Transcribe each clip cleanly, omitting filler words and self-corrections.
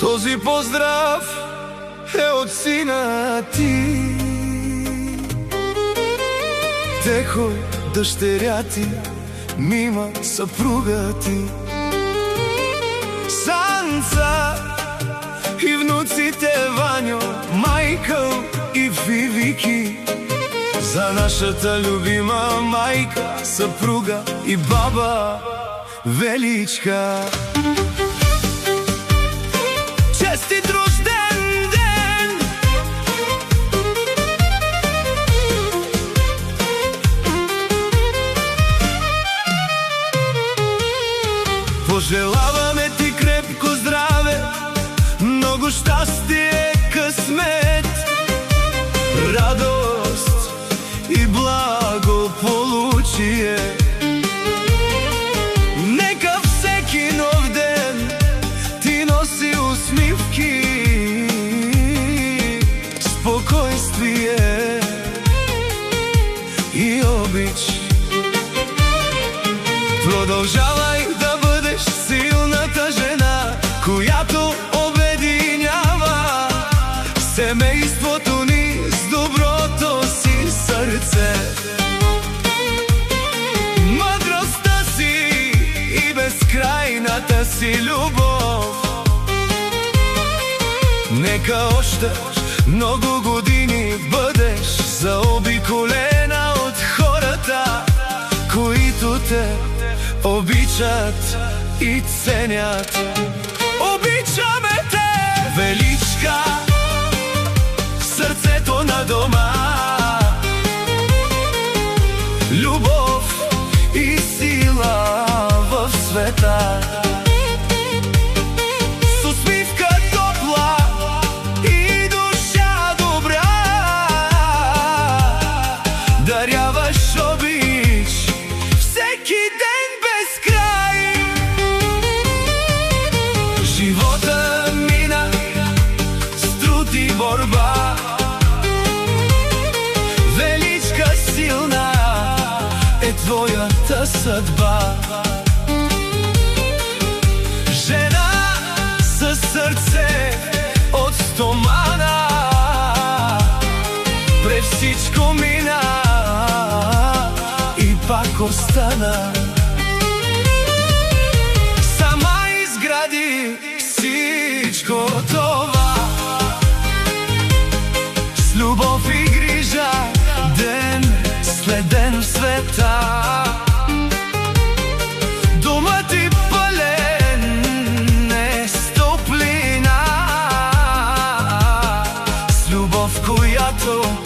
Този поздрав е от сина ти. Техо, дъщеря ти, Мима, съпруга ти, Санца и внуците Ваньо, Майкъл и Вивики. За нашата любима майка, съпруга и баба Величка. Честит рожден ден! Пожелаваме ти крепко здраве, много щастие, късмет, радост и благополучие. Нека всеки нов ден ти носи усмивки, спокойствие и обич. Продължавай да бъдеш силната жена, която обединява семейството ни с доброто си сърце. Мъдростта си и безкрайната си любов. Нека още много години бъдеш заобиколена от хората, които те обичат и ценят. Обичаме те, Величка, сърцето на дома. Любов и сила в света. С усмивка топла и душа добра даряваш обич всеки ден без край. Живота мина с труд и борба. Величка, силна е твоята съдба. Жена със сърце от стомана, през всичко мина и пак остана. Сама изгради всичко това, с любов и грижа, ден след ден в света. Домът ти пълен е с топлина, с любов, която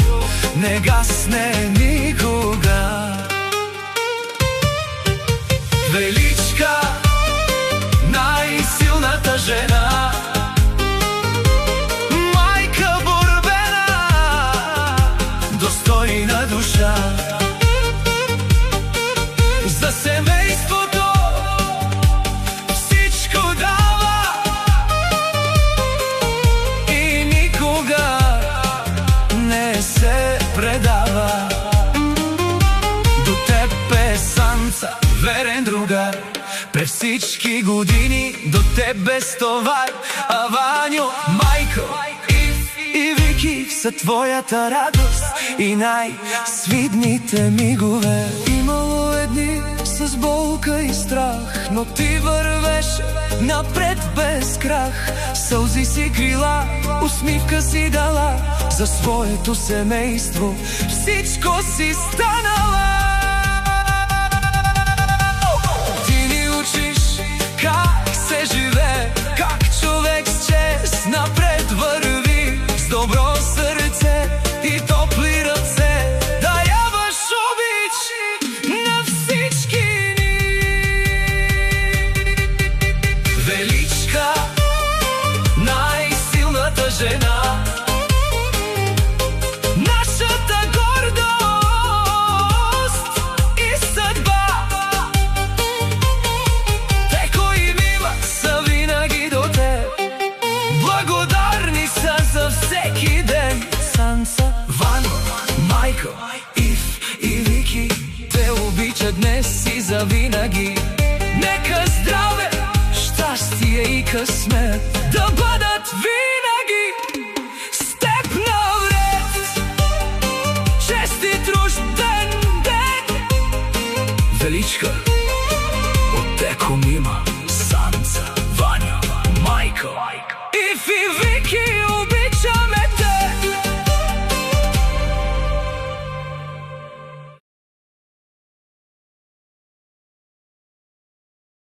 не гасне никога. Величка, най-силната жена, майка борбена, достойна душа. За семейството всичко дава и никога не се предава. До теб е Санца, верен другар, през всички години до теб без товар. А Ваньо, Майкъл и Вики са твоята радост и най-свидните мигове. Имало едни с болка и страх, но ти вървеше напред без крах. Сълзи си крила, усмивка си дала, за своето семейство всичко си станала. Ти ни учиш как се живее, как човек с чест напред върви, с добро сърце и топли ръце, даряваш обич на всички ни. Величка, най-силната жена, нашата гордост и съдба. Теко и Мима са винаги до теб, благодарни са за всеки ден. Санца, Ваньо, Майкъл, Ив и Вики те обичат днес и завинаги. Нека здраве, щастие щастие и късмет да бъдат винаги с теб навред. Честит рожден ден, Величка, от теко мима, Санца, Ваня, Майко, Ив и Вики, обичаме